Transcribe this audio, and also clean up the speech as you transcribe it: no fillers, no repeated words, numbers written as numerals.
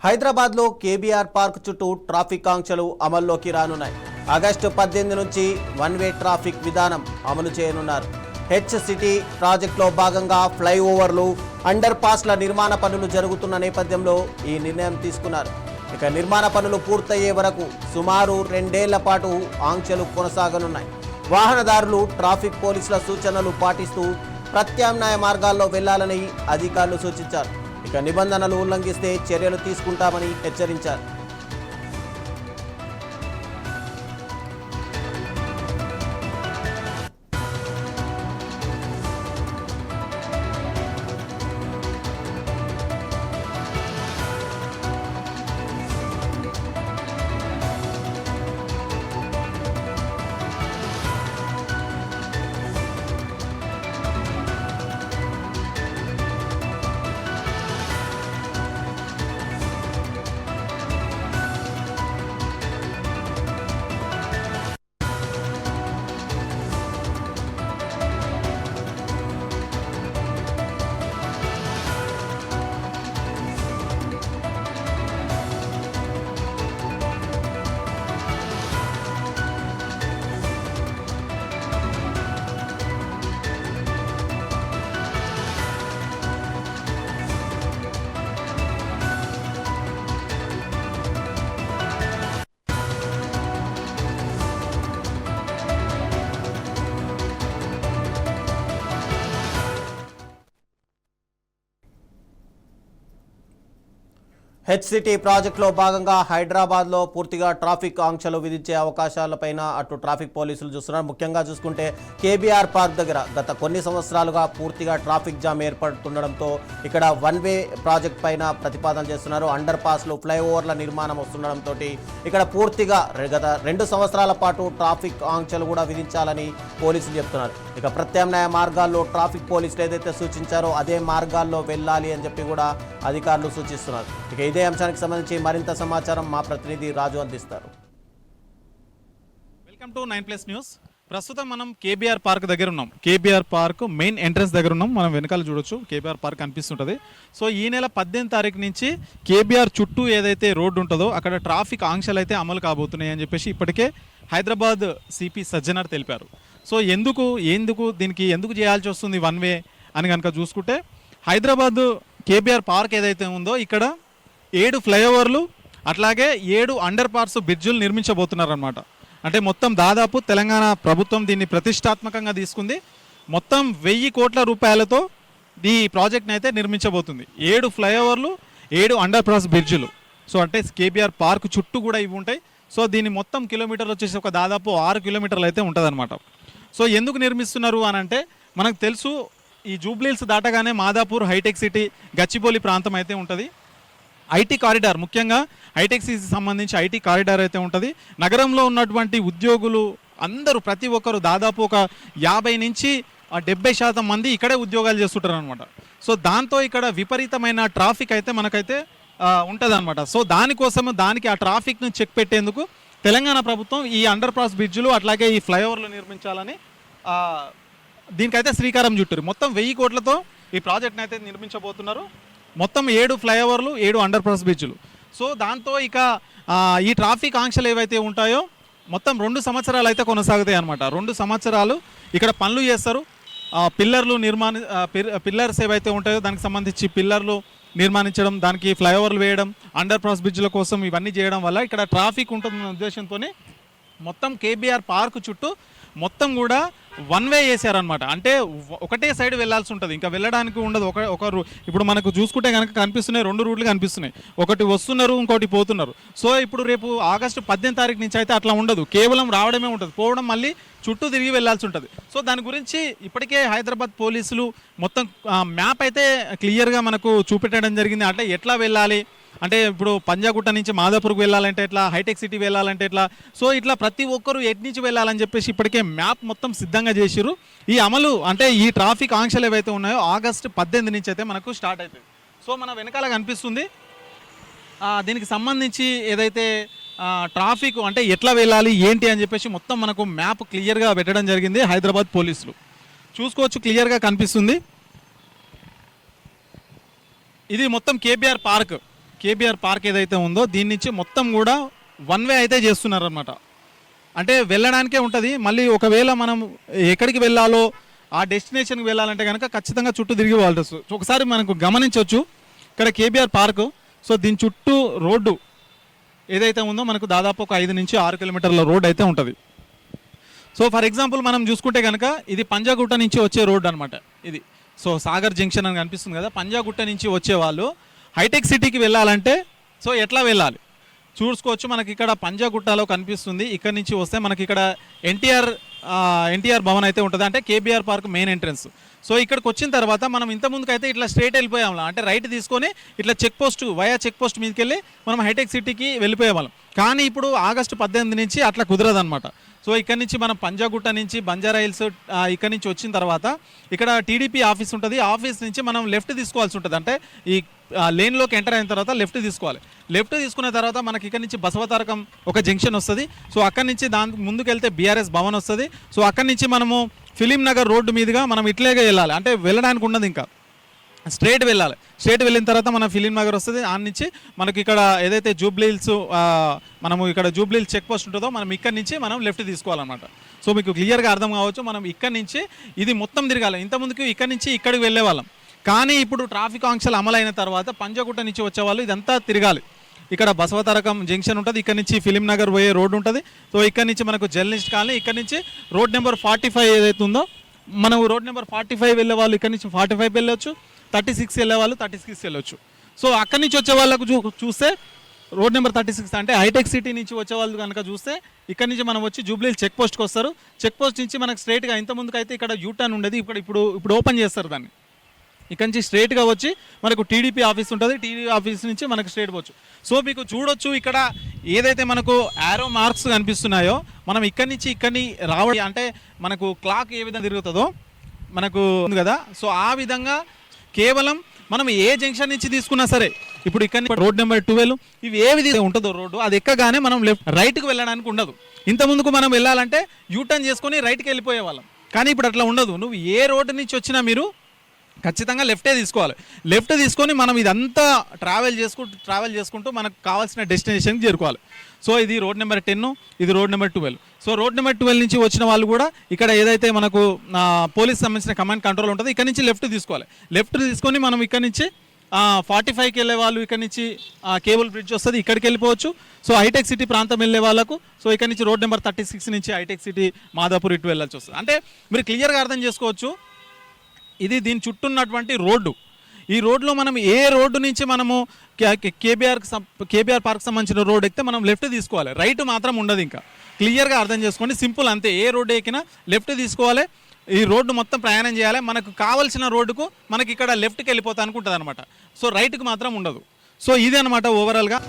హైదరాబాద్లో KBR park చుట్టూ traffic ఆంక్షలు అమల్లోకి రానున్నాయి. ఆగస్టు 18 నుంచి వన్ వే ట్రాఫిక్ విధానం అమలు చేయనున్నారు. హెచ్ సిటీ ప్రాజెక్టులో భాగంగా ఫ్లైఓవర్లు, అండర్ పాస్ల నిర్మాణ పనులు జరుగుతున్న నేపథ్యంలో ఈ నిర్ణయం తీసుకున్నారు. ఇక నిర్మాణ పనులు పూర్తయ్యే వరకు సుమారు 2 ఏళ్ల పాటు ఆంక్షలు కొనసాగనున్నాయి. వాహనదారులు ట్రాఫిక్ పోలీసుల సూచనలు పాటిస్తూ ప్రత్యామ్నాయ మార్గాల్లో వెళ్లాలని అధికారులు సూచించారు. ఇక నిబంధనలు ఉల్లంఘిస్తే చర్యలు తీసుకుంటామని హెచ్చరించారు. హెచ్ సిటీ ప్రాజెక్టులో భాగంగా హైదరాబాద్లో పూర్తిగా ట్రాఫిక్ ఆంక్షలు విధించే అవకాశాలపైన అటు ట్రాఫిక్ పోలీసులు చూస్తున్నారు. ముఖ్యంగా చూసుకుంటే కేబీఆర్ పార్క్ దగ్గర గత కొన్ని సంవత్సరాలుగా పూర్తిగా ట్రాఫిక్ జామ్ ఏర్పడుతుండడంతో ఇక్కడ వన్ వే ప్రాజెక్ట్ పైన ప్రతిపాదన చేస్తున్నారు. అండర్ పాస్లు, ఫ్లైఓవర్ల నిర్మాణం వస్తుండడంతో ఇక్కడ పూర్తిగా గత 2 సంవత్సరాల పాటు ట్రాఫిక్ ఆంక్షలు కూడా విధించాలని పోలీసులు చెప్తున్నారు. ఇక ప్రత్యామ్నాయ మార్గాల్లో ట్రాఫిక్ పోలీసులు ఏదైతే సూచించారో అదే మార్గాల్లో వెళ్ళాలి అని చెప్పి కూడా అధికారులు సూచిస్తున్నారు. ఇక ఇదే అంశానికి సంబంధించి మరింత సమాచారం మా ప్రతినిధి రాజు అందిస్తారు. Welcome to 9+ news. ప్రస్తుతం మనం కేబీఆర్ పార్క్ దగ్గర ఉన్నాం. కేబీఆర్ పార్క్ మెయిన్ ఎంట్రన్స్ దగ్గర ఉన్నాం. మనం వెనకాల చూడొచ్చు కేబీఆర్ పార్క్ కనిపిస్తుంటుంది. సో ఈ నెల 18 తారీఖు నుంచి కేబీఆర్ చుట్టూ ఏదైతే రోడ్డు ఉంటుందో అక్కడ ట్రాఫిక్ ఆంక్షలు అయితే అమలు కాబోతున్నాయి అని చెప్పేసి ఇప్పటికే హైదరాబాద్ సిపి సజ్జనర్ తెలిపారు. సో ఎందుకు దీనికి ఎందుకు చేయాల్సి వస్తుంది వన్ వే అని కనుక చూసుకుంటే, హైదరాబాద్ కేబీఆర్ పార్క్ ఏదైతే ఉందో ఇక్కడ 7 ఫ్లైఓవర్లు అట్లాగే 7 అండర్ పాస్ బ్రిడ్జులు నిర్మించబోతున్నారనమాట. అంటే మొత్తం దాదాపు తెలంగాణ ప్రభుత్వం దీన్ని ప్రతిష్టాత్మకంగా తీసుకుంది. మొత్తం 1000 కోట్ల రూపాయలతో ఈ ప్రాజెక్ట్ని అయితే నిర్మించబోతుంది. 7 ఫ్లైఓవర్లు, 7 అండర్ పాస్ బ్రిడ్జులు. సో అంటే కేబీఆర్ పార్క్ చుట్టూ కూడా ఇవి ఉంటాయి. సో దీని మొత్తం కిలోమీటర్లు వచ్చేసి ఒక దాదాపు 6 కిలోమీటర్లు అయితే ఉంటుంది అనమాట. సో ఎందుకు నిర్మిస్తున్నారు అని అంటే, మనకు తెలుసు ఈ జూబ్లీహిల్స్ దాటగానే మాదాపూర్, హైటెక్ సిటీ, గచ్చిబౌలి ప్రాంతం అయితే ఉంటుంది. ఐటీ కారిడార్, ముఖ్యంగా హైటెక్ సిటీకి సంబంధించి ఐటీ కారిడార్ అయితే ఉంటుంది. నగరంలో ఉన్నటువంటి ఉద్యోగులు అందరూ ప్రతి ఒక్కరు దాదాపు ఒక 50 నుంచి 70% మంది ఇక్కడే ఉద్యోగాలు చేస్తుంటారు అనమాట. సో దాంతో ఇక్కడ విపరీతమైన ట్రాఫిక్ అయితే మనకైతే ఉంటుంది అనమాట. సో దానికి ఆ ట్రాఫిక్ను చెక్ పెట్టేందుకు తెలంగాణ ప్రభుత్వం ఈ అండర్ పాస్ బ్రిడ్జ్లు అట్లాగే ఈ ఫ్లైఓవర్లు నిర్మించాలని దీనికైతే శ్రీకారం చుట్టారు. మొత్తం 1000 కోట్లతో ఈ ప్రాజెక్ట్ని అయితే నిర్మించబోతున్నారు. మొత్తం 7 ఫ్లైఓవర్లు, 7 అండర్ పాస్ బ్రిడ్జ్లు. సో దాంతో ఇక ఈ ట్రాఫిక్ ఆంక్షలు ఏవైతే ఉంటాయో మొత్తం 2 సంవత్సరాలు అయితే కొనసాగుతాయి అనమాట. 2 సంవత్సరాలు ఇక్కడ పనులు చేస్తారు. పిల్లర్స్ ఏవైతే ఉంటాయో దానికి సంబంధించి పిల్లర్లు నిర్మాణించడం, దానికి ఫ్లైఓవర్లు వేయడం, అండర్ పాస్ బ్రిడ్జ్ల కోసం ఇవన్నీ చేయడం వల్ల ఇక్కడ ట్రాఫిక్ ఉంటుందన్న ఉద్దేశంతోనే మొత్తం కేబీఆర్ పార్క్ చుట్టూ మొత్తం కూడా వన్ వే చేశారనమాట. అంటే ఒకటే సైడ్ వెళ్ళాల్సి ఉంటుంది, ఇంకా వెళ్ళడానికి ఉండదు. ఇప్పుడు మనకు చూసుకుంటే కనుక కనిపిస్తున్నాయి 2 రూట్లు కనిపిస్తున్నాయి. ఒకటి వస్తున్నారు, ఇంకోటి పోతున్నారు. సో ఇప్పుడు రేపు ఆగస్టు 18 తారీఖు నుంచి అయితే అట్లా ఉండదు. కేవలం రావడమే ఉంటుంది, పోవడం మళ్ళీ చుట్టూ తిరిగి వెళ్ళాల్సి ఉంటుంది. సో దాని గురించి ఇప్పటికే హైదరాబాద్ పోలీసులు మొత్తం మ్యాప్ అయితే క్లియర్గా మనకు చూపెట్టడం జరిగింది. అంటే ఎట్లా వెళ్ళాలి అంటే, ఇప్పుడు పంజాగుట్ట నుంచి మాదాపూర్కి వెళ్ళాలంటే ఎట్లా, హైటెక్ సిటీ వెళ్ళాలంటే ఎట్లా, సో ఇట్లా ప్రతి ఒక్కరు ఎటు నుంచి వెళ్ళాలని చెప్పేసి ఇప్పటికే మ్యాప్ మొత్తం సిద్ధంగా చేసిరు. ఈ అమలు అంటే ఈ ట్రాఫిక్ ఆంక్షలు ఏవైతే ఉన్నాయో ఆగస్టు 18 నుంచి అయితే మనకు స్టార్ట్ అవుతుంది. సో మన వెనకాల కనిపిస్తుంది దీనికి సంబంధించి ఏదైతే ట్రాఫిక్ అంటే ఎట్లా వెళ్ళాలి ఏంటి అని చెప్పేసి మొత్తం మనకు మ్యాప్ క్లియర్గా పెట్టడం జరిగింది హైదరాబాద్ పోలీసులు. చూసుకోవచ్చు, క్లియర్గా కనిపిస్తుంది. ఇది మొత్తం కేబీఆర్ పార్క్. కేబీఆర్ పార్క్ ఏదైతే ఉందో దీని నుంచి మొత్తం కూడా వన్ వే అయితే చేస్తున్నారనమాట. అంటే వెళ్ళడానికే ఉంటుంది. మళ్ళీ ఒకవేళ మనం ఎక్కడికి వెళ్ళాలో ఆ డెస్టినేషన్కి వెళ్ళాలంటే కనుక ఖచ్చితంగా చుట్టూ తిరిగి వాళ్ళ ఒకసారి మనకు గమనించవచ్చు ఇక్కడ కేబీఆర్ పార్కు. సో దీని చుట్టూ రోడ్డు ఏదైతే ఉందో మనకు దాదాపు ఒక 5 నుంచి 6 కిలోమీటర్ల రోడ్ అయితే ఉంటుంది. సో ఫర్ ఎగ్జాంపుల్ మనం చూసుకుంటే కనుక ఇది పంజాగుట్ట నుంచి వచ్చే రోడ్ అనమాట ఇది. సో సాగర్ జంక్షన్ అని కనిపిస్తుంది కదా, పంజాగుట్ట నుంచి వచ్చే వాళ్ళు హైటెక్ సిటీకి వెళ్ళాలంటే సో ఎట్లా వెళ్ళాలి చూసుకోవచ్చు. మనకి ఇక్కడ పంజాగుట్టలో కనిపిస్తుంది. ఇక్కడ నుంచి వస్తే మనకి ఇక్కడ ఎన్టీఆర్ భవన్ అయితే ఉంటుంది, అంటే KBR park main entrance. So ఇక్కడికి వచ్చిన తర్వాత మనం ఇంతకుముందుకు అయితే ఇట్లా స్ట్రైట్ వెళ్ళిపోయాం, అంటే రైట్ తీసుకొని ఇట్లా చెక్ పోస్ట్ మీదకి వెళ్ళి మనం హైటెక్ సిటీకి వెళ్ళిపోయేవాళ్ళం. కానీ ఇప్పుడు ఆగస్టు 18 నుంచి అట్లా కుదరదనమాట. సో ఇక్కడ నుంచి మనం పంజాగుట్ట నుంచి బంజారా హిల్స్ ఇక్కడ నుంచి వచ్చిన తర్వాత ఇక్కడ టీడీపీ ఆఫీస్ ఉంటుంది. ఆఫీస్ నుంచి మనం లెఫ్ట్ తీసుకోవాల్సి ఉంటుంది, అంటే ఈ లేన్లోకి ఎంటర్ అయిన తర్వాత లెఫ్ట్ తీసుకోవాలి. లెఫ్ట్ తీసుకున్న తర్వాత మనకి ఇక్కడ నుంచి బసవతారకం ఒక జంక్షన్ వస్తుంది. సో అక్కడి నుంచి దాని ముందుకు వెళ్తే బీఆర్ఎస్ భవన్ వస్తుంది. సో అక్కడి నుంచి మనము ఫిలిం నగర్ రోడ్డు మీదుగా మనం ఇట్లాగే వెళ్ళాలి, అంటే వెళ్ళడానికి ఉండదు, ఇంకా స్ట్రైట్ వెళ్ళాలి. స్ట్రైట్ వెళ్ళిన తర్వాత మన ఫిలిం నగర్ వస్తుంది. ఆ నుంచి మనకి ఇక్కడ ఏదైతే జూబ్లీ హిల్స్ మనము ఇక్కడ జూబ్లీ హిల్స్ చెక్ పోస్ట్ ఉంటుందో మనం ఇక్కడ నుంచి మనం లెఫ్ట్ తీసుకోవాలన్నమాట. సో మీకు క్లియర్గా అర్థం కావచ్చు. మనం ఇక్కడ నుంచి ఇది మొత్తం తిరగాలి. ఇంతకుముందుకు ఇక్కడ నుంచి ఇక్కడికి వెళ్ళే వాళ్ళం, కానీ ఇప్పుడు ట్రాఫిక్ ఆంక్షలు అమలైన తర్వాత పంజాగుట్ట నుంచి వచ్చేవాళ్ళు ఇదంతా తిరగాలి. ఇక్కడ బసవతారకం జంక్షన్ ఉంటుంది, ఇక్కడ నుంచి ఫిలిం నగర్ పోయే రోడ్డు ఉంటుంది. సో ఇక్కడ నుంచి మనకు జర్నలిస్ట్ కాలనీ, ఇక్కడ నుంచి రోడ్ నెంబర్ 45 ఏదైతే ఉందో మనం రోడ్ నెంబర్ 45 వెళ్ళే వాళ్ళు ఇక్కడ నుంచి 45 వెళ్ళొచ్చు, 36 వెళ్ళే వాళ్ళు 36 వెళ్ళొచ్చు. సో అక్కడి నుంచి వచ్చే వాళ్ళకు చూస్తే రోడ్ నెంబర్ 36 అంటే హైటెక్ సిటీ నుంచి వచ్చే వాళ్ళు కనుక చూస్తే ఇక్కడ నుంచి మనం వచ్చి జూబ్లీ చెక్ పోస్ట్కి వస్తారు. చెక్ పోస్ట్ నుంచి మనకు స్ట్రైట్గా ఇంతకుముందుకు అయితే ఇక్కడ యూటర్న్ ఉండేది, ఇప్పుడు ఓపెన్ చేస్తారు దాన్ని. ఇక్కడ నుంచి స్ట్రైట్గా వచ్చి మనకు టీడీపీ ఆఫీస్ ఉంటుంది, టీడీపీ ఆఫీస్ నుంచి మనకు స్ట్రైట్ పోవచ్చు. సో మీకు చూడొచ్చు ఇక్కడ ఏదైతే మనకు యారో మార్క్స్ కనిపిస్తున్నాయో మనం ఇక్కడి నుంచి ఇక్కడిని రావడం, అంటే మనకు క్లాక్ ఏ విధంగా తిరుగుతుందో మనకు ఉంది కదా. సో ఆ విధంగా కేవలం మనం ఏ జంక్షన్ నుంచి తీసుకున్నా సరే, ఇప్పుడు ఇక్కడ రోడ్ నెంబర్ 12 ఇవి ఏవి ఉంటుందో రోడ్డు అది ఎక్కగానే మనం రైట్కి వెళ్ళడానికి ఉండదు. ఇంతకుముందుకు మనం వెళ్ళాలంటే యూటర్న్ చేసుకొని రైట్కి వెళ్ళిపోయే వాళ్ళం, కానీ ఇప్పుడు అట్లా ఉండదు. నువ్వు ఏ రోడ్డు నుంచి వచ్చినా మీరు ఖచ్చితంగా లెఫ్టే తీసుకోవాలి. లెఫ్ట్ తీసుకొని మనం ఇదంతా ట్రావెల్ చేసుకుంటూ మనకు కావాల్సిన డెస్టినేషన్కి చేరుకోవాలి. సో ఇది రోడ్ నెంబర్ 10, ఇది road number 12. So road number 12 నుంచి వచ్చిన వాళ్ళు కూడా ఇక్కడ ఏదైతే మనకు పోలీస్ సంబంధించిన కమాండ్ కంట్రోల్ ఉంటుంది, ఇక్కడ నుంచి లెఫ్ట్ తీసుకోవాలి. లెఫ్ట్ తీసుకొని మనం ఇక్కడ నుంచి 45కి వెళ్ళే వాళ్ళు ఇక్కడ నుంచి కేబుల్ బ్రిడ్జ్ వస్తుంది, ఇక్కడికి వెళ్ళిపోవచ్చు. సో హైటెక్ సిటీ ప్రాంతం వెళ్ళే వాళ్ళకు సో ఇక్కడ నుంచి రోడ్ నెంబర్ 36 నుంచి హైటెక్ సిటీ మాదాపూర్ ఇటు వెళ్ళాల్సి వస్తుంది. అంటే మీరు క్లియర్గా అర్థం చేసుకోవచ్చు, ఇది దీని చుట్టూ ఉన్నటువంటి రోడ్డు. ఈ రోడ్లో మనం ఏ రోడ్డు నుంచి మనము కేబీఆర్ పార్క్ సంబంధించిన రోడ్ ఎక్కితే మనం లెఫ్ట్ తీసుకోవాలి, రైట్ మాత్రం ఉండదు. ఇంకా క్లియర్గా అర్థం చేసుకోండి, సింపుల్ అంతే. ఏ రోడ్డు ఎక్కినా లెఫ్ట్ తీసుకోవాలి, ఈ రోడ్డు మొత్తం ప్రయాణం చేయాలి. మనకు కావాల్సిన రోడ్డుకు మనకి ఇక్కడ లెఫ్ట్కి వెళ్ళిపోతా అనుకుంటుంది అనమాట. సో రైట్కి మాత్రం ఉండదు. సో ఇది అనమాట ఓవరాల్గా.